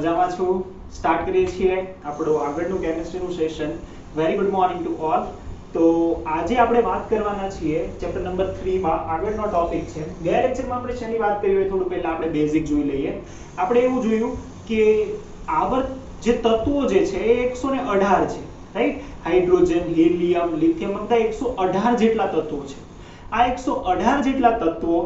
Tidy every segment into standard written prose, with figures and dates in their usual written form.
મજામાં છું. સ્ટાર્ટ કરીએ છીએ આપણું આગળનું કેમિસ્ટ્રીનું session. Very good morning to all. તો આજે આપણે વાત કરવાના છીએ ચેપ્ટર નંબર 3 માં. આગળનો ટોપિક છે, ગયા લેક્ચરમાં આપણે શેની વાત કરી હોય થોડું પહેલા આપણે બેઝિક જોઈ લઈએ. આપણે એવું જોયું કે આવર્ત જે તત્વો જે છે એ 118 છે, રાઈટ. હાઇડ્રોજન, હિલિયમ, લિથિયમ બધા 118 જેટલા તત્વો છે. આ 118 જેટલા તત્વો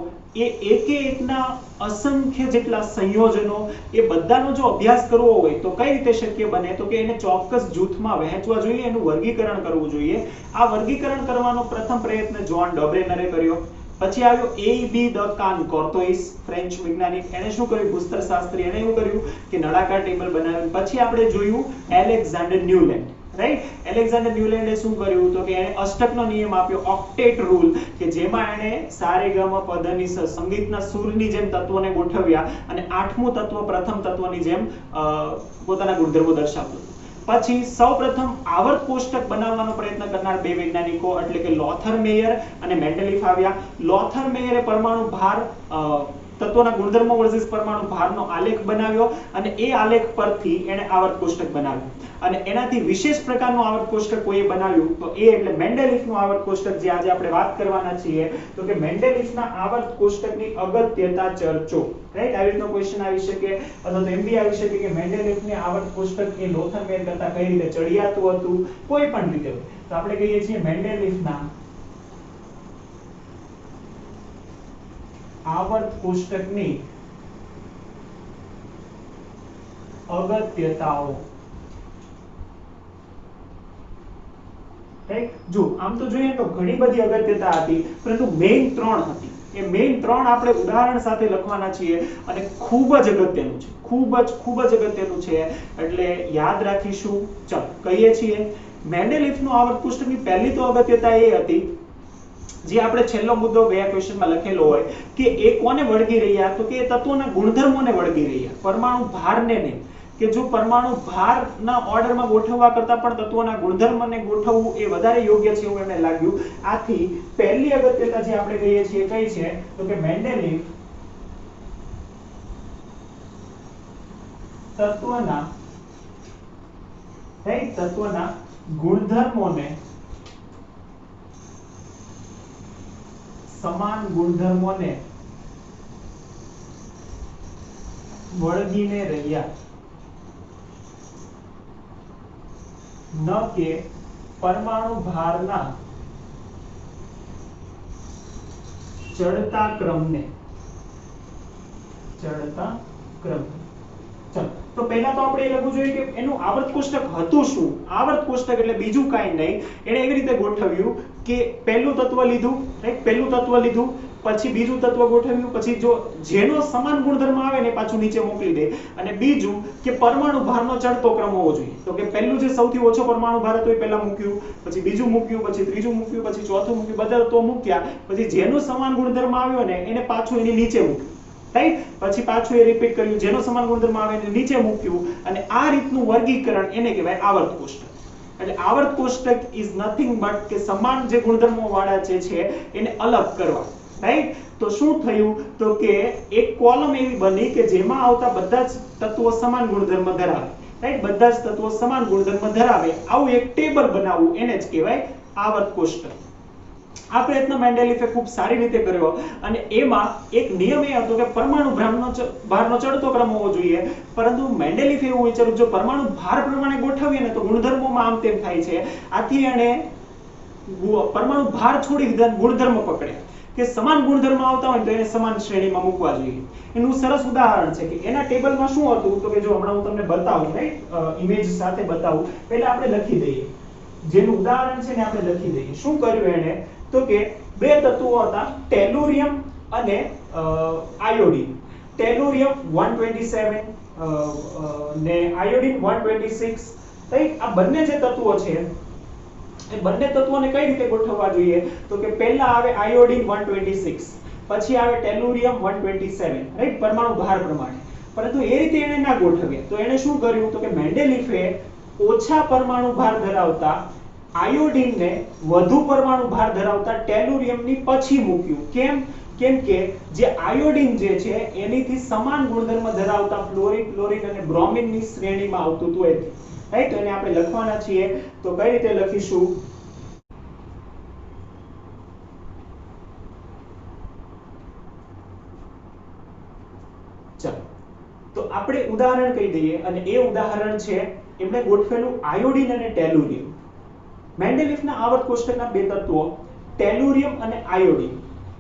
એ એકે એકના અસંખ્ય જેટલા સંયોજનો, એ બધાનો જો અભ્યાસ કરવો હોય તો કઈ રીતે શક્ય બને, તો કે એને ચોક્કસ જૂથમાં વહેંચવા જોઈએ, એનું વર્ગીકરણ કરવું જોઈએ. આ વર્ગીકરણ કરવાનો પ્રથમ પ્રયત્ન જોન ડોબ્રેનરે કર્યો. પછી આવ્યો A.B. દ કાન કોર્તોઇસ, ફ્રેન્ચ વૈજ્ઞાનિક. એને શું કર્યું? ભૂસ્તરશાસ્ત્રી. એને એવું કર્યું કે નળાકાર ટેબલ બનાવ્યું. પછી આપણે જોયું એલેક્ઝાન્ડર ન્યુલેન્ડ, રાઈટ. એલેક્ઝાન્ડર ન્યુલેન્ડે શું કર્યું તો કે એને અષ્ટકનો નિયમ આપ્યો, ઓક્ટેટ રૂલ, કે જેમાં એને સારેગામા પધની સંગીતના સૂરની જેમ તત્વોને ગોઠવ્યા અને આઠમું તત્વ પ્રથમ તત્વની જેમ પોતાના ગુણધર્મો દર્શાવતું. પછી સૌપ્રથમ આવર્ત કોષ્ટક બનાવવાનો પ્રયત્ન કરનાર બે વૈજ્ઞાનિકો એટલે કે લોથર મેયર અને મેન્ડેલિફ આવ્યા. લોથર મેયરે પરમાણુ ભાર તત્વોના ગુણધર્મો વર્સિસ પરમાણુ ભારનો આલેખ બનાવ્યો અને એ આલેખ પરથી એને આવર્ત કોષ્ટક બનાવ્યું. અને એનાથી વિશેષ પ્રકારનું આવર્ત કોષ્ટક કોઈએ બનાવ્યું તો એ એટલે મેન્ડેલિફનું આવર્ત કોષ્ટક, જે આજે આપણે વાત કરવાના છીએ. તો કે મેન્ડેલિફના આવર્ત કોષ્ટકની અગત્યતા ચર્ચો, રાઈટ. આવી રીતનો ક્વેશ્ચન આવી શકે અથવા તો એમ બી આવી શકે કે મેન્ડેલિફનું આવર્ત કોષ્ટક એ લોથર મેયર કરતા કઈ રીતે ચડિયાતું હતું, કોઈ પણ રીતે. તો આપણે કહીએ છીએ મેન્ડેલિફના આવર્ત કોષ્ટકની અગત્યતાઓ. જો આમ તો જોઈએ તો ઘણી બધી અગત્યતા હતી, પરંતુ મેઇન 3 હતી. એ મેઇન 3 આપણે ઉદાહરણ સાથે લખવાના છીએ અને ખૂબ જ અગત્યનું છે, ખૂબ જ અગત્યનું છે. એટલે યાદ રાખીશું. ચાલો કહીએ છીએ મેન્ડેલિફનું આવર્ત કોષ્ટકની પહેલી તો અગત્યતા એ હતી, જે આપણે છેલ્લો મુદ્દો ગયા ક્વેશ્ચનમાં લખેલો હોય કે એ કોને વળગી રહ્યા, તો કે તત્વોના ગુણધર્મોને વળગી રહ્યા, પરમાણુ ભારને નહીં. કે જો પરમાણુ ભારના ઓર્ડરમાં ગોઠવવા કરતા પણ તત્વોના ગુણધર્મને ગોઠવવું એ વધારે યોગ્ય છે એવું એમને લાગ્યું. આથી પહેલી અગત્યતા જે આપણે કહીએ છીએ કઈ છે, તો કે મેન્ડેલિફ તત્વના ગુણધર્મોને સમાન ગુણધર્મોને વળગીને રહ્યા, ન કે પરમાણુ ભારના ચડતા ક્રમને. ચલો તો પહેલા તો આપણે એ લખવું જોઈએ કે એનું આવર્ત કોષ્ટક હતું શું. આવર્ત કોષ્ટક એટલે બીજું કાંઈ નહીં, એને એવી રીતે ગોઠવ્યું કે પહેલું તત્વ લીધું, રાઈટ. પહેલું તત્વ લીધું, પછી બીજું તત્વ ગોઠવ્યું, પછી જો જેનો સમાન ગુણધર્મ આવે ને પાછું નીચે મોકલી દે. અને બીજું કે પરમાણુ ભારનો ચડતો ક્રમ હોવો જોઈએ. તો કે પહેલું જે સૌથી ઓછો પરમાણુ ભાર હતો એ પહેલા મૂક્યું, પછી બીજું મૂક્યું, પછી ત્રીજું મૂક્યું, પછી ચોથું મૂક્યું, બધા તત્વો મૂક્યા. પછી જેનો સમાન ગુણધર્મ આવ્યો ને એને પાછું એની નીચે મૂક્યું, રાઈટ. પછી પાછું એ રિપીટ કર્યું, જેનો સમાન ગુણધર્મ આવે એને નીચે મૂક્યું. અને આ રીતનું વર્ગીકરણ એને કહેવાય આવર્ત કોષ્ટક. એટલે આવર્ત કોષ્ટક ઇઝ નથિંગ બટ કે સમાન જે ગુણધર્મો વાળા જે છે એને અલગ કરવા, રાઈટ. તો શું થયું તો કે એક કોલમ એવી બની કે જેમાં આવતા બધા જ તત્વો સમાન ગુણધર્મ ધરાવે, રાઈટ. બધા જ તત્વો સમાન ગુણધર્મ ધરાવે આવું એક ટેબલ બનાવવું એને જ કહેવાય આવર્ત કોષ્ટક. આ પ્રયત્ન મેન્ડેલિફે ખૂબ સારી રીતે કર્યો અને એમાં એક નિયમ એ હતો કે પરમાણુ ભારનો ચડતો ક્રમ હોવો જોઈએ. પરંતુ મેન્ડેલિફે એવું વિચાર્યું જો પરમાણુ ભાર પ્રમાણે ગોઠવીએ ને તો ગુણધર્મોમાં આમ તેમ થાય છે. આથી એને પરમાણુ ભાર છોડી દીધા, ગુણધર્મ પકડ્યા કે સમાન ગુણધર્મ આવતા હોય તો એને સમાન શ્રેણીમાં મૂકવા જોઈએ. એનું સરસ ઉદાહરણ છે કે એના ટેબલમાં શું હતું તો કે જો હમણાં હું તમને બતાવું, રાઈટ, ઇમેજ સાથે બતાવું. પહેલા આપણે લખી દઈએ, જેનું ઉદાહરણ છે ને આપણે લખી દઈએ. શું કર્યું એને તો કે બે તત્વો હતા, ટેલુરિયમ અને આયોડિન. ટેલુરિયમ 127 ને આયોડિન 126, રાઈટ. આ બંને જે તત્વો છે એ બંને તત્વોને કઈ રીતે ગોઠવવા જોઈએ તો કે પહેલા આવે આયોડિન 126, પછી આવે ટેલુરિયમ 127, રાઈટ, પરમાણુ ભાર પ્રમાણે. પરંતુ એ રીતે એને ના ગોઠવ્યા. તો એને શું કર્યું તો કે મેન્ડેલિફે ઓછા પરમાણુ ભાર ધરાવતા આયોડીનને વધુ પરમાણુ ભાર ધરાવતા ટેલુરિયમની પછી મૂક્યું. કેમ કે જે આયોડીન જે છે એનીથી સમાન ગુણધર્મ ધરાવતા ફ્લોરિન, ક્લોરીન અને બ્રોમિનની શ્રેણીમાં આવતું હતું એથી. રાઈટ, તો એને આપણે લખવાના છીએ. તો કઈ રીતે લખીશું? ચાલો, તો આપણે ઉદાહરણ કહી દઈએ અને એ ઉદાહરણ છે એમણે ગોઠવેલું આયોડીન અને ટેલુરિયમ. મેન્ડેલિફના આવર્ત કોષ્ટકના બે તત્વો ટેલુરિયમ અને આયોડીન.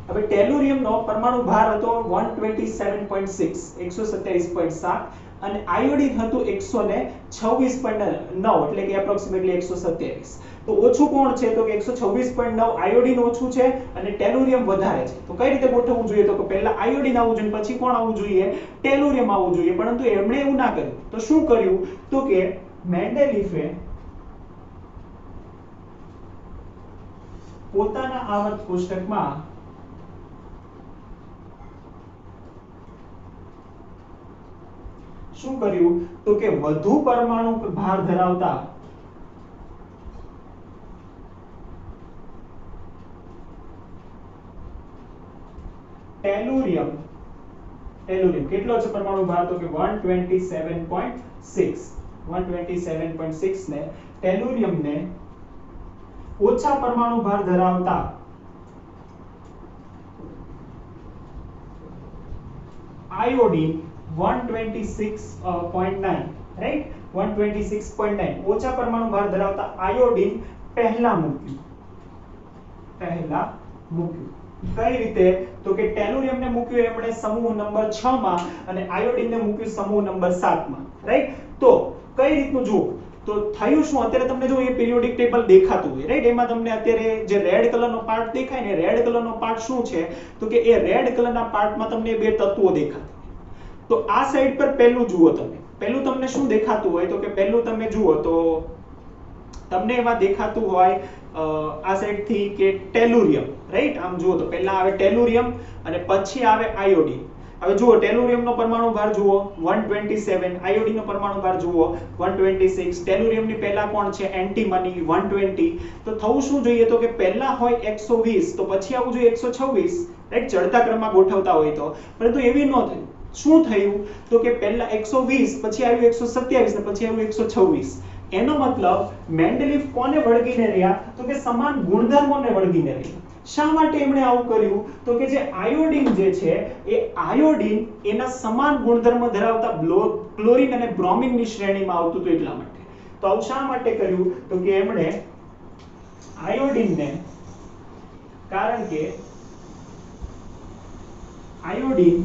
હવે ટેલુરિયમનો પરમાણુ ભાર હતો 127.6 127.7 અને આયોડીન હતું 126.9 એટલે કે એપ્રોક્સિમેટલી 127. તો ઓછું કોણ છે? તો કે 126.9 આયોડીન ઓછું છે અને ટેલુરિયમ વધારે છે. તો કઈ રીતે ગોઠવવું જોઈએ? તો કે પહેલા આયોડીન આવવું જોઈએ, પછી કોણ આવવું જોઈએ? ટેલુરિયમ આવવું જોઈએ. પરંતુ એમણે એવું ના કર્યું. તો શું કર્યું? તો કે મેન્ડેલિફે પોતાના આવર્ત કોષ્ટકમાં શું કર્યું? તો કે વધુ પરમાણુ ભાર ધરાવતા ટેલુરિયમ કેટલો છે પરમાણુ ભાર? તો કે 127.6 ને ટેલુરિયમને ઓછા પરમાણુ ભાર ધરાવતા આયોડીન 126.9 રાઈટ 126.9 ઓછા પરમાણુ ભાર ધરાવતા આયોડીન પહેલા મૂક્યું. કઈ રીતે? તો કે ટેલુરિયમને મૂક્યું એમણે સમૂહ નંબર 6 માં અને આયોડીનને મૂક્યું સમૂહ નંબર 7 માં. રાઈટ, તો કઈ રીતનું જુઓ તો થયું શું? અત્યારે તમને જો એ પિરિયોડિક ટેબલ દેખાતું હોય રાઈટ, એમાં તમને અત્યારે જે રેડ કલરનો પાર્ટ દેખાય ને, રેડ કલરનો પાર્ટ શું છે? તો કે એ રેડ કલરના પાર્ટમાં તમને બે તત્વો દેખાતા. તો આ સાઈડ પર પહેલું જુઓ તમે. પહેલું તમને શું દેખાતું હોય? તો કે પહેલું તમે જુઓ તો તમને એમાં દેખાતું હોય આ સાઈડ થી કે ટેલુરિયમ. રાઈટ, આમ જુઓ તો પહેલા આવે ટેલુરિયમ અને પછી આવે આયોડીન. હવે જુઓ ટેલુરિયમનો પરમાણુ ભાર જુઓ 127, આયોડીનનો પરમાણુ ભાર જુઓ 126. ટેલુરિયમની પહેલા કોણ છે? એન્ટીમની 120. તો થવું શું જોઈએ? તો કે પહેલા હોય 120 તો પછી આવવું જોઈએ 126. રાઈટ, ચડતા ક્રમમાં ગોઠવતા હોય તો. પરંતુ એવી ન થયું. શું થયું? તો કે પહેલા 120 પછી આવ્યું 127 ને પછી આવ્યું 126. એનો મતલબ મેન્ડેલિફ કોને વળગીને રહ્યા? તો કે સમાન ગુણધર્મોને વળગીને રહ્યા. શા માટે એમણે આવું કર્યું? તો કે જે આયોડીન જે છે એ આયોડીન એના સમાન ગુણધર્મ ધરાવતા ક્લોરીન અને બ્રોમિનની શ્રેણીમાં આવતું હતું એટલા માટે. તો આવું શા માટે કર્યું? તો કે એમણે આયોડીનને, કારણ કે આયોડીન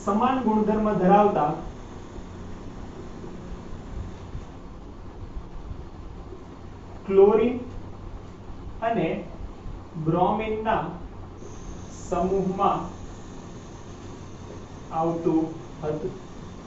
સમાન ગુણધર્મ ધરાવતા ક્લોરીન અને બ્રોમિનના સમૂહમાં આવતું હતું.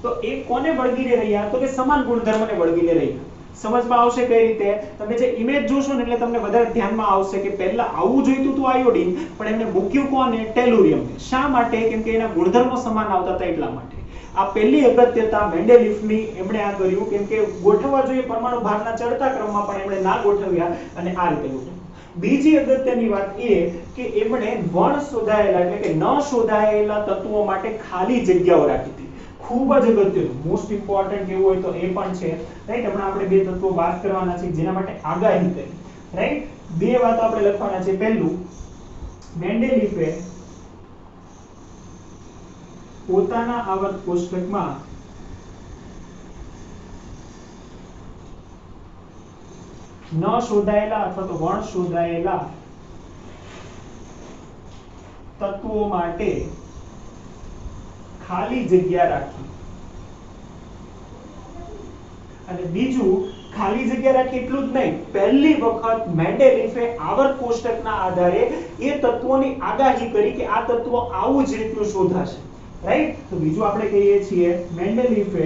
તો એ કોને વળગીને રહ્યા? તો કે સમાન ગુણધર્મને વળગીને રહ્યા. સમજમાં આવશે કઈ રીતે? તમે જે ઇમેજ જોશો ને એટલે તમને વધારે ધ્યાનમાં આવશે કે પહેલા આવું જોઈતું હતું આયોડીન, પણ એમને મૂક્યું કોને? ટેલુરિયમને. શા માટે? કેમ કે એના ગુણધર્મો સમાન આવતા હતા એટલા માટે. આ પહેલી અગત્યતા મેન્ડેલિફની એમણે આ કર્યું, કેમ કે ગોઠવવા જોઈએ પરમાણુ ભારના ચડતા ક્રમમાં પણ એમણે ના ગોઠવ્યા અને આ રીતે ગોઠવ્યું. બીજી અગત્યની વાત એ કે એમણે વણ શોધાયેલા એટલે કે ન શોધાયેલા તત્વો માટે ખાલી જગ્યાઓ રાખી હતી. ખૂબ જ અગત્યનું, મોસ્ટ ઇમ્પોર્ટન્ટ કેવું હોય તો એ પણ છે. રાઈટ, હમણાં આપણે બે તત્વો વાત કરવાના છે જેના માટે આગાહી કરી. રાઈટ, બે વાતો આપણે લખવાના છે. પહેલું, મેન્ડેલિફે પોતાના આવર્ત કોષ્ટકમાં ન શોધાયેલા અથવા તો વણ શોધાયેલા તત્વો માટે ખાલી જગ્યા રાખી. અને બીજું, ખાલી જગ્યા રાખી એટલું જ નહીં, પહેલી વખત મેન્ડેલિફે આવર્ત કોષ્ટકના આધારે એ તત્વોની આગાહી કરી કે આ તત્વ આવું જ રીતનું શોધાશે. રાઈટ, તો બીજું આપણે કહીએ છીએ મેન્ડેલિફે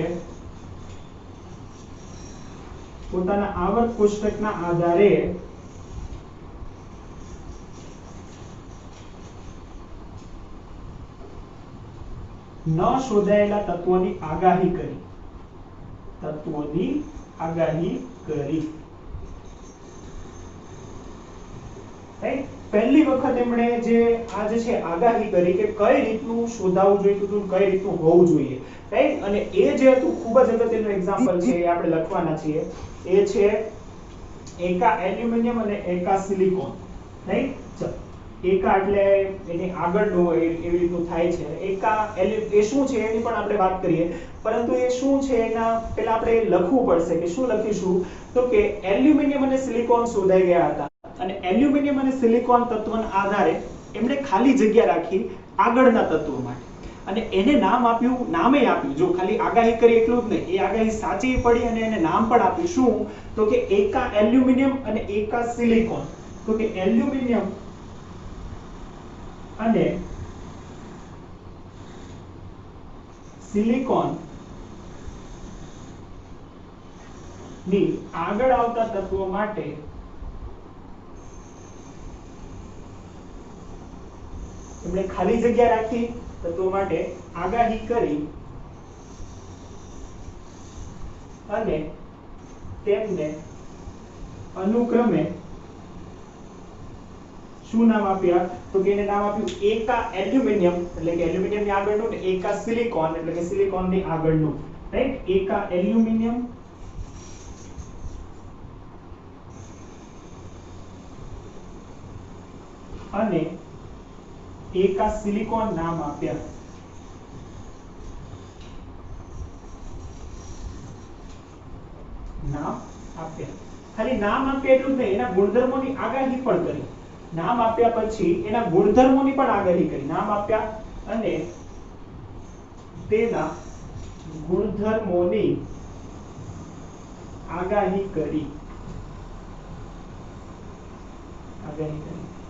પોતાના આવર્ત કોષ્ટકના આધારે ન શોધાયેલા તત્વોની આગાહી કરી. તત્વોની આગાહી કરી. રાઈટ, પહેલી વખત એમણે જે આ જે છે આગાહી કરી કે કઈ રીતનું શોધાવવું જોઈએ તો કઈ રીતનું હોવું જોઈએ. રાઈટ, અને એ જે હતું ખૂબ જ અગત્યનું એક્ઝામ્પલ છે એ આપણે લખવાના છીએ. એ છે એકા એલ્યુમિનિયમ અને એકા સિલિકોન. રાઈટ, ચલો એકા એટલે એની આગળનું હોય એવી રીતનું થાય છે. એકા એ શું છે એની પણ આપણે વાત કરીએ, પરંતુ એ શું છે એના પહેલા આપણે લખવું પડશે કે શું લખીશું. તો કે એલ્યુમિનિયમ અને સિલિકોન શોધાઈ ગયા હતા અને એલ્યુમિનિયમ અને સિલિકોન તત્વના આધારે એમણે ખાલી જગ્યા રાખી આગળના તત્વો માટે અને એને નામ આપ્યું, નામે આપ્યું. જો ખાલી આગાહી કરી એટલું જ નહીં, એ આગાહી સાચી પડી અને એને નામ પણ આપ્યું. શું? તો કે એકા એલ્યુમિનિયમ અને એકા સિલિકોન. તો કે એલ્યુમિનિયમ અને સિલિકોન ની આગળ આવતા તત્વો માટે એમણે ખાલી જગ્યા રાખી, તત્વો માટે આગાહી કરી અને તેમને અનુક્રમે શું નામ આપ્યા? તો કે એને નામ આપ્યું એકા એલ્યુમિનિયમ એટલે કે એલ્યુમિનિયમ ની આગળનું ને એકા સિલિકોન એટલે કે સિલિકોન ની આગળનું. રાઈટ, એકા એલ્યુમિનિયમ અને એકા સિલિકોન નામ આપ્યા. ખાલી નામ આપ્યા એટલું જ નહીં, એના ગુણધર્મોની આગાહી પણ કરી. નામ આપ્યા પછી એના ગુણધર્મોની પણ આગાહી કરી. નામ આપ્યા અને તેના ગુણધર્મોની આગાહી કરી.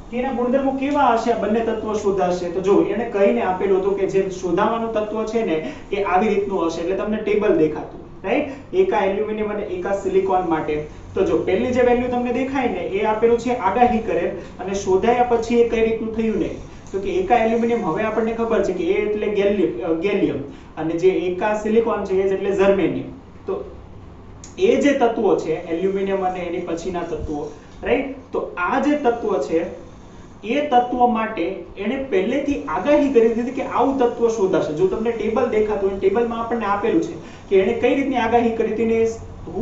કે એના ગુણધર્મો કેવા હશે આ બંને તત્વો શોધાશે. તો જો એને કહીને આપેલું હતું કે જે શોધાવાનું તત્વ છે ને એ આવી રીતનું હશે. એટલે તમને ટેબલ દેખાતું. રાઈટ, એકા એલ્યુમિનિયમ અને એકા સિલિકોન માટે. તો જો પહેલી જે વેલ્યુ તમને દેખાય ને એ આપેલું છે આગાહી કરે અને શોધાયા પછી એ કઈ રીતનું થયું ને. તો કે એકા એલ્યુમિનિયમ હવે આપણને ખબર છે કે એ એટલે ગેલિયમ અને જે એકા સિલિકોન છે એ એટલે જર્મેનિયમ. તો એ જે તત્વો છે એલ્યુમિનિયમ અને એની પછીના તત્વો, રાઈટ, તો આ જે તત્વ છે એ તત્વ માટે એને પહેલેથી આગાહી કરી દીધી કે આવું તત્વ શોધાશે. જો તમને ટેબલ દેખાતું હોય, ટેબલમાં આપણને આપેલું છે કે એને કઈ રીતની આગાહી કરી હતી ને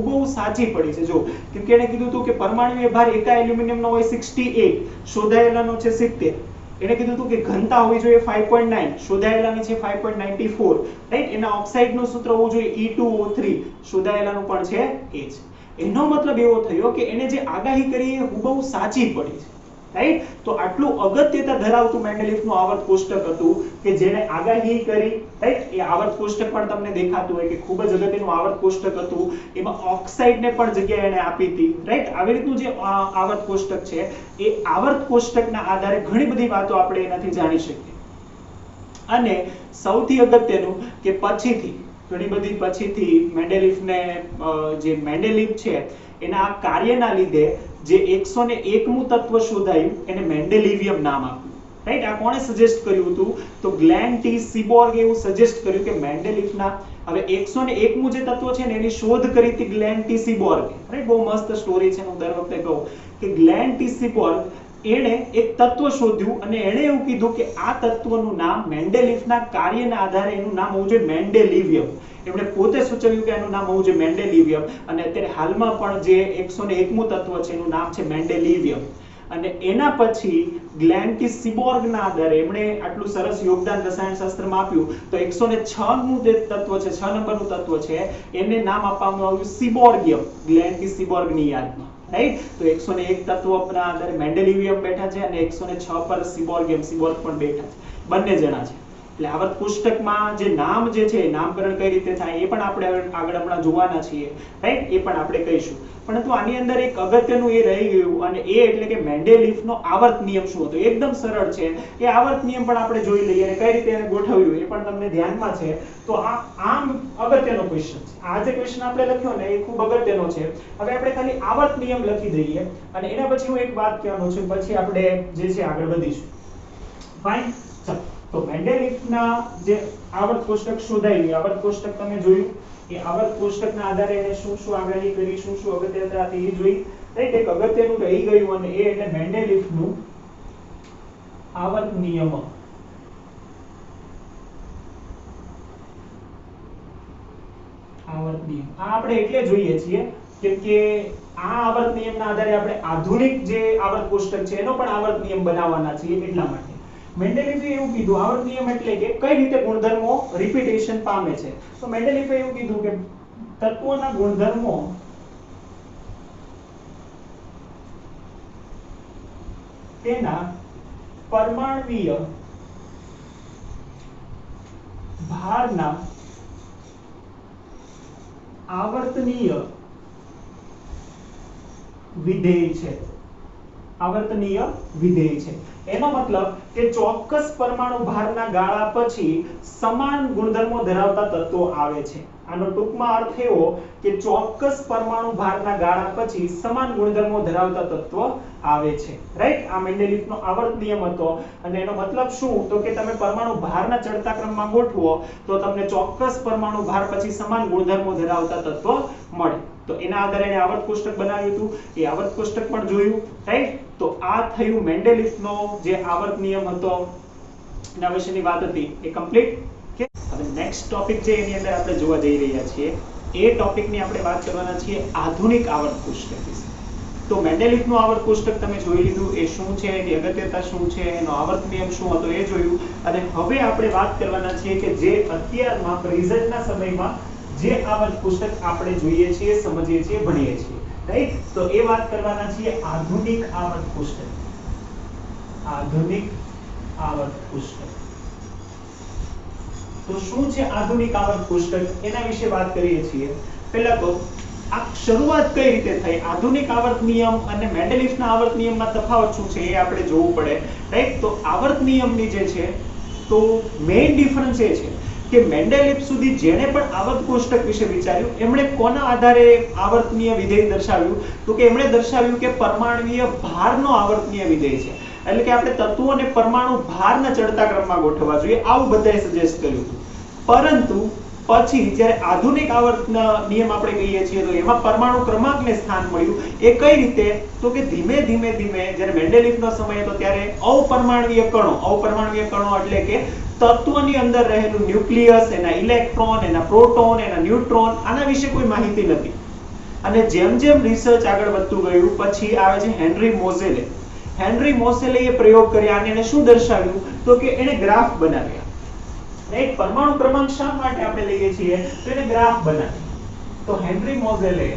બહુ સાચી પડી છે. જો કેમ કે એને કીધું હતું કે પરમાણુય ભાર એકા એલ્યુમિનિયમનો હોય 68, શોધાયેલાનો છે 70. એને કીધું હતું કે ઘનતા હોવી જોઈએ 5.9, શોધાયેલાની છે 5.94. રાઈટ, એના ઓક્સાઇડનું સૂત્ર હોવું જોઈએ E2O3, શોધાયેલાનું પણ છે એ જ. એનો મતલબ એવો થયો કે એને જે આગાહી કરી એ બહુ સાચી પડી છે. રાઈટ, તો આટલું અગત્યતા ધરાવતું મેન્ડેલિફનું આવર્ત કોષ્ટક હતું કે જેને આગાહી કરી. રાઈટ, એ આવર્ત કોષ્ટક પણ તમને દેખાતું હોય કે ખૂબ જ અગત્યનું આવર્ત કોષ્ટક હતું. એમાં ઓક્સાઇડને પણ જગ્યા એને આપી હતી. રાઈટ, આવી રીતનું જે આવર્ત કોષ્ટક છે એ આવર્ત કોષ્ટકના આધારે ઘણી બધી વાતો આપણે એનાથી જાણી શકીએ. અને સૌથી અગત્યનું કે પછીથી ઘણી બધી પછીથી મેન્ડેલિફને જે મેન્ડેલિફ છે એના કાર્યના લીધે જે 101મું તત્વ શોધાયું એને મેન્ડેલિવિયમ નામ આપ્યું. રાઈટ, આ કોણે સજેસ્ટ કર્યું હતું? તો ગ્લેન ટી સીબોર્ગ એવું સજેસ્ટ કર્યું કે મેન્ડેલિફના હવે 101મું જે તત્વ છે ને એની શોધ કરી હતી ગ્લેન ટી સીબોર્ગ. રાઈટ, બહુ મસ્ત સ્ટોરી છે. હું દર વખતે કહું કે ગ્લેન ટી સીબોર્ગ એણે એક તત્વ શોધ્યું અને એણે એવું કીધું કે આ તત્વનું નામ મેન્ડેલિફના કાર્યના આધારે એનું નામ હોવું જોઈએ મેન્ડેલિવિયમ. એમણે પોતે સૂચવ્યું કે એનું નામ હોવું જોઈએ મેન્ડેલિવિયમ અને અત્યારે હાલમાં પણ જે 101મું તત્વ છે એનું નામ છે મેન્ડેલિવિયમ. અને એના પછી ગ્લેન ટી સીબોર્ગના આધારે એમણે આટલું સરસ યોગદાન રસાયણશાસ્ત્રમાં આપ્યું તો 106મું જે તત્વ છે, 6 નંબરનું તત્વ છે એને નામ આપવામાં આવ્યું સીબોર્ગિયમ, ગ્લેન ટી સીબોર્ગની યાદમાં. રાઈટ, તો 101 તત્વના આધારે મેન્ડેલિવિયમ બેઠા છે અને 106 પર સીબોર્ગિયમ, સીબોર્ગ પણ બેઠા છે. બંને જણા છે. એટલે આવર્ત કોષ્ટકમાં જે નામ જે છે નામકરણ કઈ રીતે થાય એ પણ આપણે આગળ હમણાં જોવાના છીએ. રાઈટ, એ પણ આપણે કહીશું. પરંતુ આની અંદર એક અગત્યનું એ રહી ગયું અને એ એટલે કે મેન્ડેલિફનો આવર્ત નિયમ શું હતો. એકદમ સરળ છે. એ આવર્ત નિયમ પણ આપણે જોઈ લઈએ અને કઈ રીતે એને ગોઠવ્યું એ પણ તમને ધ્યાનમાં છે. તો આમ અગત્યનો ક્વેશ્ચન છે. આ જે ક્વેશ્ચન આપણે લખ્યો ને એ ખૂબ અગત્યનો છે. હવે આપણે ખાલી આવર્ત નિયમ લખી દઈએ અને એના પછી હું એક વાત કહેવાનું છું, પછી આપણે જે છે આગળ વધીશું. ફાઇન, ચાલો. તો મેન્ડેલિફના જે આવર્ત કોષ્ટક શોધાયું, આવર્ત કોષ્ટક તમે જોયું એ આવર્ત કોષ્ટકના આધારે એને શું શું આગાહી કરી, શું શું અગત્યતા હતી એ જોઈ, રાઈટ. એક અગત્યનું રહી ગયું અને એ એટલે મેન્ડેલિફનું આવર્ત નિયમ. આવર્ત નિયમ આ આપણે એટલે જોઈએ છીએ કેમ કે આ આવર્ત નિયમના આધારે આપણે આધુનિક જે આવર્ત કોષ્ટક છે એનો પણ આવર્ત નિયમ બનાવવાના છીએ એટલા માટે. મેન્ડેલિફે એવું કીધું આવર્ત નિયમ એટલે કે કઈ રીતે ગુણધર્મો રિપીટેશન પામે છે. તો મેન્ડેલિફે એવું કીધું કે તત્વોના ગુણધર્મો તેના પરમાણ્વીય ભારના આવર્તનીય વિધેય છે. આવર્તનીય વિધેય છે એનો મતલબ કે ચોક્કસ પરમાણુ ભારના ગાળા પછી સમાન ગુણધર્મો ધરાવતા તત્વો આવે છે. આનો ટૂંકમાં અર્થ એવો કે ચોક્કસ પરમાણુ ભારના ગાળા પછી સમાન ગુણધર્મો ધરાવતા તત્વો આવે છે, રાઈટ. આ મેન્ડેલિફનો આવર્ત નિયમ હતો અને એનો મતલબ શું તો કે તમે પરમાણુ ભારના ચડતા ક્રમમાં ગોઠવો તો તમને ચોક્કસ પરમાણુ ભાર પછી સમાન ગુણધર્મો ધરાવતા તત્વો મળે. તો એના આધારે એને આવર્ત કોષ્ટક બનાવ્યું હતું. એ આવર્ત કોષ્ટક પણ જોયું, રાઈટ. તો આ થયું મેન્ડેલિફનો જે આવર્ત નિયમ હતો એના વિશેની વાત હતી એ કમ્પ્લીટ. હવે નેક્સ્ટ ટોપિક જે એની અંદર આપણે જોવા જઈ રહ્યા છીએ એ ટોપિકની આપણે વાત કરવાના છીએ આધુનિક આવર્ત કોષ્ટક વિશે. તો મેન્ડેલિફનું આવર્ત કોષ્ટક તમે જોઈ લીધું, એ શું છે, એની અગત્યતા શું છે, એનો આવર્ત નિયમ શું હતો એ જોયું. અને હવે આપણે વાત કરવાના છીએ કે જે અત્યારમાં પ્રેઝન્ટના સમયમાં જે આવર્ત કોષ્ટક આપણે જોઈએ છીએ, સમજીએ છીએ, ભણીએ છીએ, રાઈટ. તો એ વાત કરવાના છીએ આધુનિક આવર્ત કોષ્ટક. આધુનિક આવર્ત કોષ્ટક. તો શું છે આધુનિક આવર્ત કોષ્ટક એના વિશે વાત કરીએ છીએ. પહેલા તો આ શરૂઆત કઈ રીતે થઈ, આધુનિક આવર્ત નિયમ અને મેન્ડેલિફના આવર્ત નિયમમાં તફાવત શું છે એ આપણે જોવું પડે, રાઈટ. તો આવર્ત નિયમની જે છે તો મેઇન ડિફરન્સ એ છે કે મેન્ડેલિફ સુધી જેણે પણ આવર્ત કોષ્ટક વિશે વિચાર્યું એમણે કોના આધારે આવર્તનીય વિધેય દર્શાવ્યું તો કે એમણે દર્શાવ્યું કે પરમાણ્વીય ભારનો આવર્તનીય વિધેય છે. એટલે કે આપણે તત્વોને પરમાણુ ભારના ચડતા ક્રમમાં ગોઠવવા જોઈએ આવું બધાએ સજેસ્ટ કર્યું હતું. પરંતુ પછી જ્યારે આધુનિક આવર્ત નિયમ આપણે કહીએ છીએ તો એમાં પરમાણુ ક્રમાંકને સ્થાન મળ્યું. એ કઈ રીતે તો કે ધીમે ધીમે જ્યારે મેન્ડેલિફનો સમય હતો ત્યારે અપરમાણ્વીય કણો એટલે કે તત્વની અંદર રહેલું ન્યુક્લિયસ, એના ઇલેક્ટ્રોન, એના પ્રોટોન, એના ન્યુટ્રોન, આના વિશે કોઈ માહિતી નથી. અને જેમ જેમ રિસર્ચ આગળ વધતું ગયું પછી આવે છે હેનરી મોઝેલે. હેનરી મોઝેલે એ પ્રયોગ કર્યા અને એને શું દર્શાવ્યું તો કે એને ગ્રાફ બનાવ્યા. એક પરમાણુ ક્રમાંક શા માટે આપણે લઈએ છીએ તો એને ગ્રાફ બનાવ્યો. તો હેનરી મોઝેલે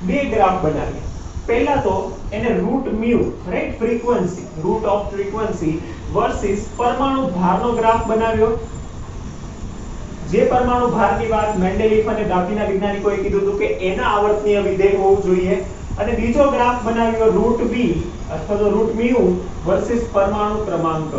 બે ગ્રાફ બનાવ્યા. પહેલા તો એને root mu, right, frequency, root of frequency versus પરમાણુ ભારનો ગ્રાફ બનાવ્યો. જે પરમાણુ ભારની વાત મેન્ડેલિફ અને દાર્શનિક વૈજ્ઞાનિકોએ કીધું હતું કે એના આવર્તનીય વિધેય હોવું જોઈએ. અને બીજો ગ્રાફ બનાવ્યો રૂટ v અથવા તો રૂટ મ્યુ વર્સિસ પરમાણુ ક્રમાંક,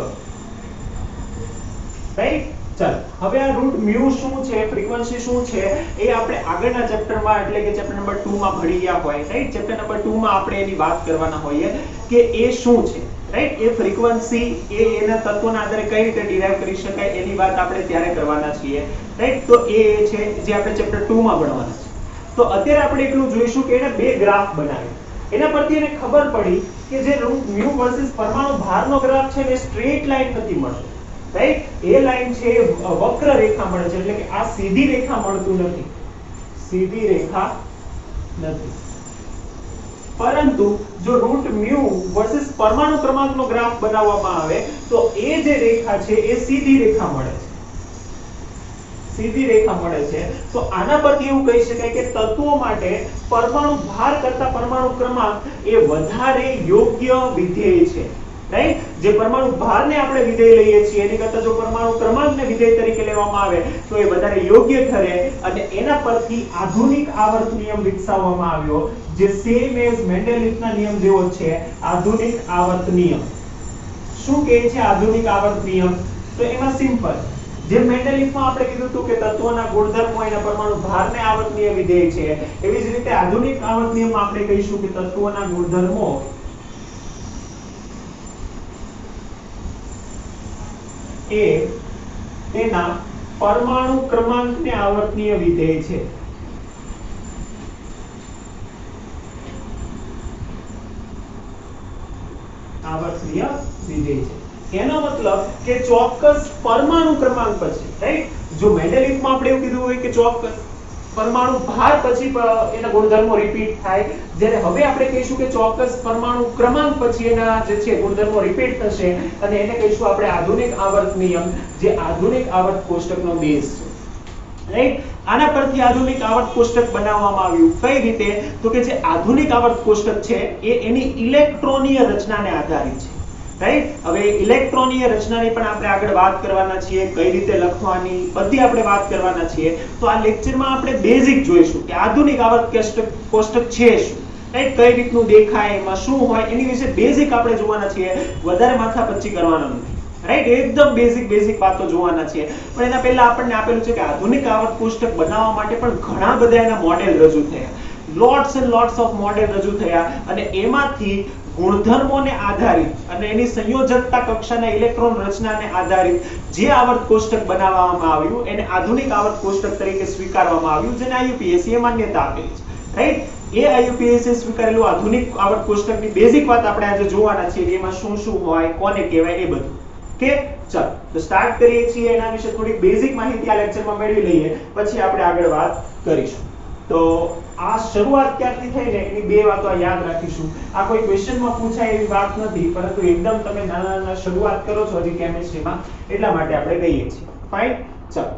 રાઈટ. ચાલ હવે આ રૂટ મ્યુ શું છે, ફ્રીક્વન્સી શું છે એ આપણે આગળના ચેપ્ટરમાં એટલે કે ચેપ્ટર નંબર 2 માં ભણી ગયા હોય, રાઈટ. ચેપ્ટર નંબર 2 માં આપણે એની વાત કરવાના હોઈએ કે એ શું છે, રાઈટ. એ ફ્રીક્વન્સી એના તત્વોના આધારે કઈ રીતે ડિરાઈવ કરી શકાય એની વાત આપણે ત્યારે કરવાના છીએ, રાઈટ. તો એ છે જે આપણે ચેપ્ટર 2 માં ભણવાના છે. તો અત્યારે આપણે એટલું જોઈશું કે એને બે ગ્રાફ બનાવ્યા. એના પરથી એને ખબર પડી કે જે રૂટ મ્યુ વર્સિસ પરમાણુ ભારનો ગ્રાફ છે એ સ્ટ્રેટ લાઈન નથી મળતો, રાઈટ. એ લાઈન છે વક્ર રેખા મળે છે. એટલે કે આ સીધી રેખા મળતું નથી, સીધી રેખા નથી. પરંતુ જો રૂટ મ્યુ વર્સિસ પરમાણુ ક્રમાંકનો ગ્રાફ બનાવવામાં આવે તો એ જે રેખા છે એ સીધી રેખા મળે છે, સીધી રેખા મળે છે. તો આના પરથી એવું કહી શકાય કે તત્વો માટે પરમાણુ ભાર કરતા પરમાણુ ક્રમાંક એ વધારે યોગ્ય વિધેય છે, રાઈટ. જે પરમાણુ ભારને આપણે વિધેય લઈએ છીએ એની કરતા જો પરમાણુ ક્રમાંકને વિધેય તરીકે લેવામાં આવે તો એ વધારે યોગ્ય ઠરે. અને એના પરથી આધુનિક આવર્ત નિયમ વિકસાવવામાં આવ્યો જે સેમ એઝ મેન્ડેલિફના નિયમ જેવો છે, આધુનિક આવર્ત નિયમ. શું કહે છે આધુનિક આવર્ત નિયમ? તો એમાં સિમ્પલ, જે મેન્ડેલિફમાં આપણે કીધું હતું કે તત્વોના ગુણધર્મો એના પરમાણુ ભારને આવર્તનીય વિધેય છે, એવી જ રીતે આધુનિક આવર્ત નિયમમાં આપણે કહીશું કે તત્વોના ગુણધર્મો એ એના પરમાણુ ક્રમાંકને આવર્તનીય વિધેય છે. આવર્તનીય વિધેય છે એનો મતલબ કે ચોક્કસ પરમાણુ ક્રમાંક પછી, રાઈટ? જો મેન્ડેલિફમાં આપણે એવું કીધું હોય કે ચોક્કસ પરમાણુ ભાર પછી એના ગુણધર્મો રિપીટ થાય, જ્યારે હવે આપણે કહીશું કે ચોક્કસ પરમાણુ ક્રમાંક પછી એના જે છે ગુણધર્મો રિપીટ થશે અને એને કહીશું આપણે આધુનિક આવર્ત નિયમ, જે આધુનિક આવર્ત કોષ્ટકનો બેઝ છે, રાઈટ? આના પરથી આધુનિક આવર્ત કોષ્ટક બનાવવામાં આવ્યું. કઈ રીતે? તો કે જે આધુનિક આવર્ત કોષ્ટક છે એ એની ઇલેક્ટ્રોનીય રચનાને આધારિત છે, રાઈટ? હવે ઇલેક્ટ્રોનીય રચનાની પણ આપણે આગળ વાત કરવાના છીએ, કઈ રીતે લખવાની બધી આપણે વાત કરવાના છીએ. તો આ લેક્ચરમાં આપણે બેઝિક જોઈશું કે આધુનિક આવર્ત કોષ્ટક છે શું, રાઈટ? કઈ રીતનું દેખાય, એમાં શું હોય, એની વિશે બેઝિક આપણે જોવાના છીએ. વધારે માથાપચ્ચી કરવાના નથી, રાઈટ? એકદમ બેઝિક વાતો જોવાના છે. પણ એના પહેલા આપણને આપેલું છે કે આધુનિક આવર્ત કોષ્ટક બનાવવા માટે પણ ઘણા બધા એના મોડેલ રજૂ થયા, lots and lots of model રજૂ થયા અને એમાંથી ગુણધર્મોને આધારિત અને એની સંયોજકતા કક્ષાના ઇલેક્ટ્રોન રચનાને આધારિત જે આવર્ત કોષ્ટક બનાવવામાં આવ્યું એને આધુનિક આવર્ત કોષ્ટક તરીકે સ્વીકારવામાં આવ્યું, જેને IUPAC એ માન્યતા આપેલી છે, રાઈટ? એ IUPAC એ સ્વીકારેલું આધુનિક આવર્ત કોષ્ટકની બેઝિક વાત આપણે આજે જોવાના છીએ કે એમાં શું શું હોય, કોને કહેવાય, એ બધું. કે ચાલો તો સ્ટાર્ટ કરીએ છીએ. એના વિશે થોડી બેઝિક માહિતી આ લેક્ચરમાં મેળવી લઈએ, પછી આપણે આગળ વાત કરીશું. તો આ શરૂઆત ક્યાંથી થઈ ને એની બે વાતો યાદ રાખીશું. આ કોઈ ક્વેશ્ચનમાં પૂછાય એવી વાત નથી, પરંતુ એકદમ તમે નાના શરૂઆત કરો છો હજી કેમિસ્ટ્રીમાં, એટલા માટે આપણે કહીએ છીએ. ફાઇન. ચાલો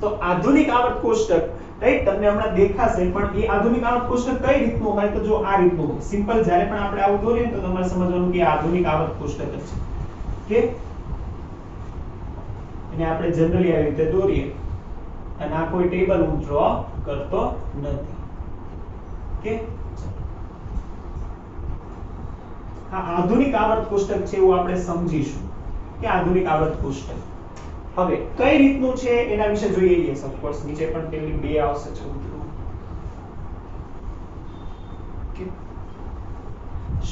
તો આધુનિક આવર્ત કોષ્ટક, રાઈટ? તમને હમણાં દેખાશે, પણ એ આધુનિક આવર્ત કોષ્ટક કઈ રીતનું હોય? તો જો આ રીતનું હોય. સિમ્પલ. જ્યારે પણ આપણે આવું દોરીએ તો તમારે સમજવાનું કે આધુનિક આવર્ત કોષ્ટક છે, કે એને આપણે જનરલી આવી રીતે દોરીએ અને આ કોઈ ટેબલ હું ડ્રો કરતો નથી, કે આ આધુનિક આવર્ત કોષ્ટક છે એવું આપણે સમજીશું કે આધુનિક આવર્ત કોષ્ટક હવે કઈ રીતનું છે એના વિશે જોઈએ. યસ ઓફ કોર્સ, નીચે પણ પેલી બે આવશે.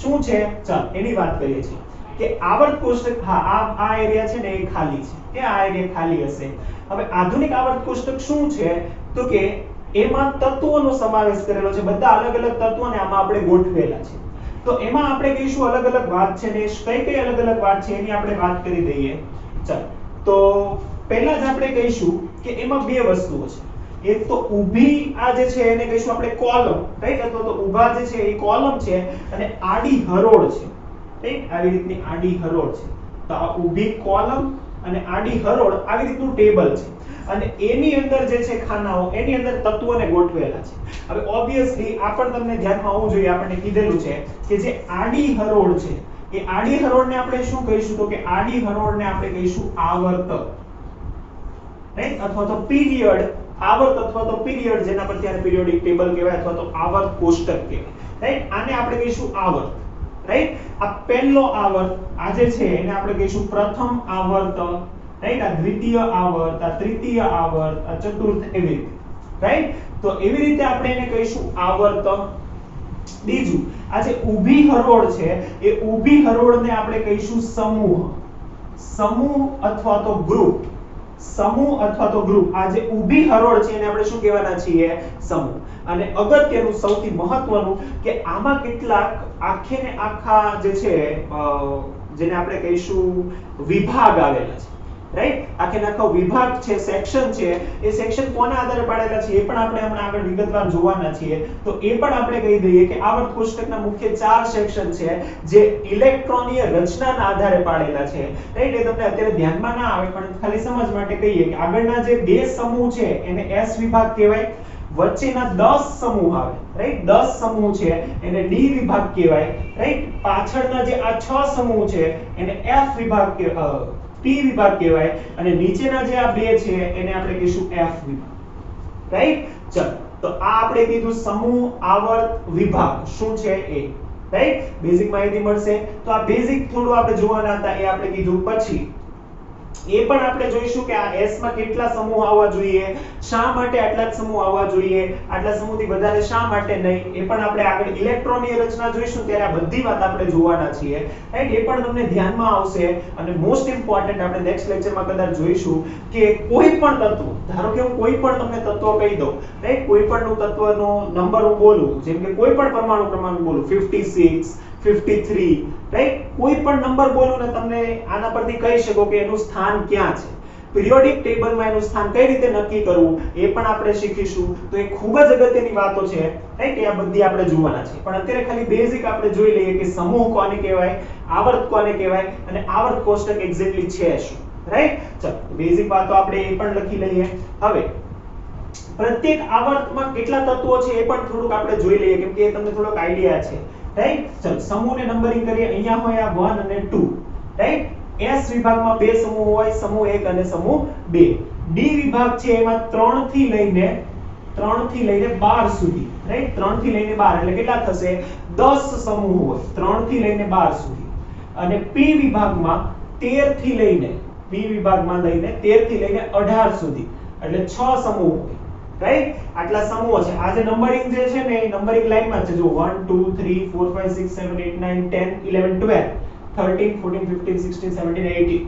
શું છે ચાલ એની વાત કરીએ છીએ કે આવર્ત કોષ્ટક. હા, આ એરિયા છે ને એ ખાલી છે, કે આ એરિયા ખાલી હશે. હવે આધુનિક આવર્ત કોષ્ટક શું છે? તો કે એમાં તત્વોનો સમાવેશ કરેલો છે, બધા અલગ અલગ તત્વોને આમાં આપણે ગોઠવેલા છે. તો એમાં આપણે કહીશું અલગ અલગ વાત છે ને કઈ અલગ અલગ વાત છે એની આપણે વાત કરી દઈએ. ચાલો તો પહેલા જ આપણે કહીશું કે એમાં બે વસ્તુઓ છે. એક તો ઊભી આ જે છે એને કહીશું આપણે કોલમ, રાઈટ? અથવા તો ઊભા જે છે એ કોલમ છે અને આડી હરોળ છે, રાઈટ? આવી રીતની આડી હરોળ છે. તો આ ઊભી કોલમ અને આડી હરોળ આવી રીતનું ટેબલ છે અને એની અંદર જે છે ખાનાઓ, એની અંદર તત્વોને ગોઠવેલા છે. હવે ઓબ્વિયસલી આ પણ તમને ધ્યાનમાં હોવું જોઈએ, આપણને કીધેલું છે કે જે આડી હરોળ છે એ આડી હરોળને આપણે શું કહીશું? તો કે આડી હરોળને આપણે કહીશું આવર્ત, રાઈટ? અથવા તો પીરિયડ. આવર્ત અથવા તો પીરિયડ, જેના પર ત્યારે પીરિયોડિક ટેબલ કહેવાય અથવા તો આવર્ત કોષ્ટક કહેવાય, રાઈટ? આને આપણે કહીશું આવર્ત, રાઈટ? આ પહેલો આવર્ત આ જે છે એને આપણે કહીશું પ્રથમ આવર્ત, રાઈટ? આ દ્વિતીય આવર્ત, આ તૃતીય આવર્ત, આ ચતુર્થ, એવી રીતે, રાઈટ? તો એવી રીતે આપણે એને કહીશું આવર્ત. બીજું આ જે ઊભી હરોળ છે એ ઊભી હરોળને આપણે કહીશું સમૂહ, સમૂહ અથવા તો ગ્રુપ, સમૂહ અથવા તો ગ્રુપ. આ જે ઊભી હરોળ છે એને આપણે શું કહેવાના છીએ? સમૂહ. અને અગત્યનું સૌથી મહત્વનું કે આમાં કેટલાક આખે ને આખા જે છે જેને આપણે કહીશું વિભાગ આવેલા છે, રાઈટ? આખે ને આખો વિભાગ છે, સેક્શન છે. એ સેક્શન કોના આધારે પાડેલા છે એ પણ આપણે હમણાં આગળ વિગતવાર જોવાના છીએ. તો એ પણ આપણે કહી દઈએ કે આવર્ત કોષ્ટકના મુખ્ય 4 સેક્શન છે જે ઇલેક્ટ્રોનીય રચનાના આધારે પાડેલા છે, રાઈટ? એ તમને અત્યારે ધ્યાનમાં ના આવે પણ ખાલી સમજ માટે કહીએ કે આગળના જે બે સમૂહ છે એને S વિભાગ કહેવાય, વચ્ચેના 10 સમૂહ આવે, રાઈટ? 10 સમૂહ છે એને D વિભાગ કહેવાય, રાઈટ? પાછળના જે આ 6 સમૂહ છે એને F વિભાગ કહેવાય, P વિભાગ કહેવાય અને નીચેના જે આ બે છે એને આપણે કહીશું F વિભાગ, રાઈટ? ચલો તો આ આપણે કીધું સમૂહ, આવર્ત, વિભાગ શું છે એ, રાઈટ? બેઝિક માહિતી મળશે. તો આ બેઝિક થોડું આપણે જોવાના હતા એ આપણે કીધું. પછી એ પણ આપણે જોઈશું કે આ S માં કેટલા સમૂહ આવવા જોઈએ, શા માટે આટલા જ સમૂહ આવવા જોઈએ, આટલા સમૂહથી વધારે શા માટે નહીં, એ પણ આપણે આગળ ઇલેક્ટ્રોનની રચના જોઈશું ત્યારે આ બધી વાત આપણે જોવાના છીએ, રાઈટ? એ પણ તમને ધ્યાનમાં આવશે. અને મોસ્ટ ઇમ્પોર્ટન્ટ આપણે નેક્સ્ટ લેક્ચરમાં કદાચ જોઈશું કે કોઈ પણ તત્વ, ધારો કે હું કોઈ પણ તમને તત્વ કહી દઉં, રાઈટ? કોઈ પણનું તત્વનો નંબર હું બોલું, જેમ કે કોઈ પણ પરમાણુ ક્રમાંક બોલું 56 53, રાઈટ? કોઈ પણ નંબર બોલું ને તમને આના પરથી કહી શકો કે એનું સ્થાન ક્યાં છે. પિરિયોડિક ટેબલમાં એનું સ્થાન કઈ રીતે નક્કી કરવું એ પણ આપણે શીખીશું. તો એ ખૂબ જ અગત્યની વાતો છે, રાઈટ? એ આ બધી આપણે જોવાના છે. પણ અત્યારે ખાલી બેઝિક આપણે જોઈ લઈએ કે સમૂહ કોને કહેવાય, આવર્ત કોને કહેવાય અને આવર્ત કોષ્ટક એક્ઝેક્ટલી છે શું, રાઈટ? ચલો બેઝિક વાતો આપણે એ પણ લખી લઈએ. હવે પ્રત્યેક આવર્તમાં કેટલા તત્વો છે એ પણ થોડુંક આપણે જોઈ લઈએ, કેમ કે તમને થોડોક આઈડિયા છે, રાઈટ? ચલો સમૂહને નંબરિંગ કરીએ. અહીંયા હોય આ 1 અને 2, રાઈટ? S વિભાગમાં બે સમૂહ હોય, સમૂહ 1 અને સમૂહ 2. D વિભાગ છે એમાં 3 થી લઈને 12 સુધી, રાઈટ? 3 થી લઈને 12 એટલે કેટલા થશે? 10 સમૂહ હોય 3 થી લઈને 12 સુધી. અને P વિભાગમાં 13 થી લઈને 18 સુધી એટલે 6 સમૂહ હોય, રાઈટ? આટલા સમૂહો છે. આ જે નંબરિંગ જે છે ને એ નંબરિંગ લાઈનમાં છે. જો 1 2 3 4 5 6 7 8 9 10 11 12 13 14 15 16 17 18.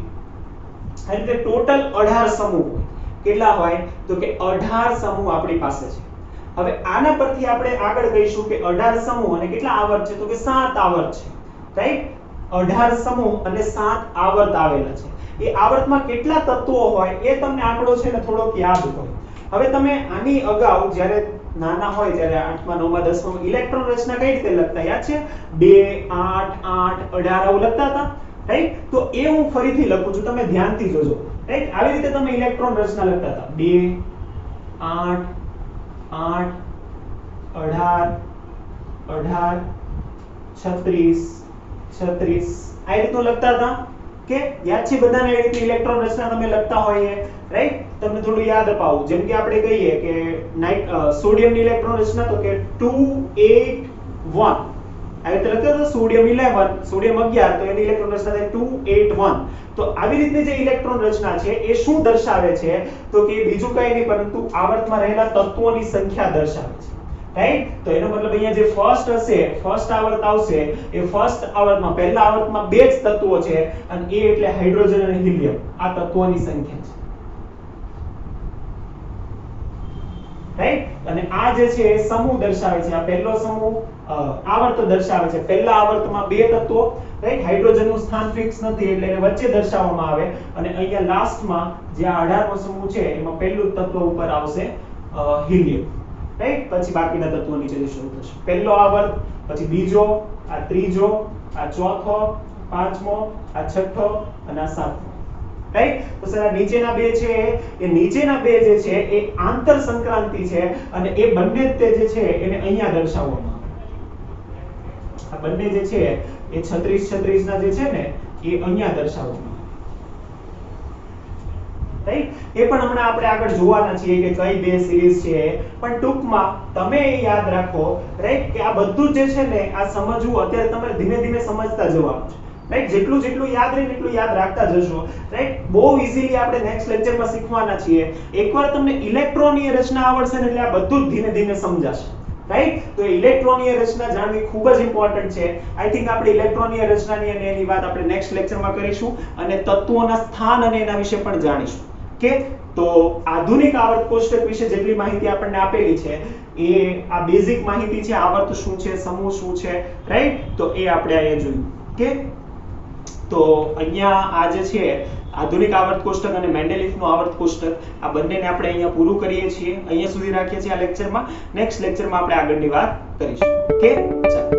આ રીતે ટોટલ 18 સમૂહ હોય. કેટલા હોય? તો કે 18 સમૂહ આપણી પાસે છે. હવે આના પરથી આપણે આગળ કહીશું કે 18 સમૂહ અને કેટલા આવર્ત છે? તો કે 7 આવર્ત છે, રાઈટ? 18 સમૂહ અને 7 આવર્ત આવેલા છે. એ આવર્તમાં કેટલા તત્વો હોય એ તમને આંકડો છે ને થોડોક યાદ હોય. હવે તમે આની અગાઉ જ્યારે નાના હોય ત્યારે 8મા 9મા 10મા ઇલેક્ટ્રોન રચના કઈ રીતે લખતા યાદ છે? 2 8 8 18 આવું લખતા હતા, રાઈટ? તો એ હું ફરીથી લખું છું, તમે ધ્યાનથી જોજો, રાઈટ? આવી રીતે તમે ઇલેક્ટ્રોન રચના લખતા હતા. 2 8 8 18 18 36 36 આ રીતનું લખતા હતા કે યાદ છે બધાને? એ રીતે ઇલેક્ટ્રોન રચના તમે લખતા હોય, રાઈટ? તમને થોડું યાદ અપાવું. જેમ કે આપણે કહીએ કે સોડિયમની ઇલેક્ટ્રોન રચના તો કે 281 આવી રીતે લખતા હતા. સોડિયમ 11 સોડિયમ 11 તો એની ઇલેક્ટ્રોન રચના થાય 281. તો આવી રીતે જે ઇલેક્ટ્રોન રચના છે એ શું દર્શાવે છે? તો કે બીજું કઈ નહીં પરંતુ આવર્તમાં રહેલા તત્વોની સંખ્યા દર્શાવે છે, રાઈટ? તો એનો મતલબ અહીંયા જે ફર્સ્ટ હશે, ફર્સ્ટ આવર્ત આવશે, એ ફર્સ્ટ આવર્તમાં પહેલા આવર્તમાં બે જ તત્વો છે અને એ એટલે હાઇડ્રોજન અને હિલિયમ. આ તત્વોની સંખ્યા છે, રાઈટ? અને આ જે છે એ સમૂહ દર્શાવે છે. આ પહેલો સમૂહ આવર્ત દર્શાવે છે. પહેલા આવર્તમાં બે તત્વો, રાઈટ? હાઇડ્રોજનનું સ્થાન ફિક્સ નથી એટલે એને વચ્ચે દર્શાવવામાં આવે. અને અહીંયા લાસ્ટમાં જે આ 18મો સમૂહ છે એમાં પહેલું તત્વ ઉપર આવશે હિલિયમ, રાઈટ? પછી બાકીના તત્વો નીચેથી શરૂ થશે. પહેલો આવર્ત, પછી બીજો, આ ત્રીજો, આ ચોથો, પાંચમો, આ છઠ્ઠો અને આ સાતમો, રાઈટ? તો સર આ નીચેના બે છે એ નીચેના બે જે છે એ આંતર સંક્રાંતિ છે અને એ બંને તે જે છે એને અહીંયા દર્શાવવામાં આવે. આ બંને જે છે એ 36 36 ના જે છે ને એ અહીંયા દર્શાવવામાં આવે, રાઈટ? એ પણ હમણાં આપણે આગળ જોવાના છીએ કે કઈ બે સિરીઝ છે. પણ ટૂંકમાં તમે એ યાદ રાખો, રાઈટ, કે આ બધું જે છે ને આ સમજવું અત્યારે તમારે ધીમે ધીમે સમજતા જવાનું છે, રાઈટ? જેટલું યાદ રહે એટલું યાદ રાખતા જશો, રાઈટ? બહુ ઈઝીલી આપણે નેક્સ્ટ લેક્ચરમાં શીખવાના છીએ. એકવાર તમને ઇલેક્ટ્રોનીય રચના આવડશે ને એટલે આ બધું ધીમે ધીમે સમજાશે, રાઈટ? તો ઇલેક્ટ્રોનીય રચના જાણવી ખૂબ જ ઇમ્પોર્ટન્ટ છે. આઈ થિંક આપણે ઇલેક્ટ્રોનીય રચનાની અને એની વાત આપણે નેક્સ્ટ લેક્ચરમાં કરીશું અને તત્વોના સ્થાન અને એના વિશે પણ જાણીશું. કે તો આધુનિક આવર્ત કોષ્ટક વિશે જેટલી માહિતી આપણને આપેલી છે એ આ બેઝિક માહિતી છે. આવર્ત શું છે, સમૂહ શું છે, રાઈટ? તો એ આપણે અહીંયા જોયું. કે તો અહીંયા આ જે છે આધુનિક આવર્ત કોષ્ટક અને મેન્ડેલિફનું આવર્ત કોષ્ટક આ બંનેને આપણે અહીંયા પૂરું કરીએ છીએ. અહીંયા સુધી રાખીએ છીએ આ લેક્ચરમાં. નેક્સ્ટ લેક્ચરમાં આપણે આગળની વાત કરીશું. ઓકે, ચાલો.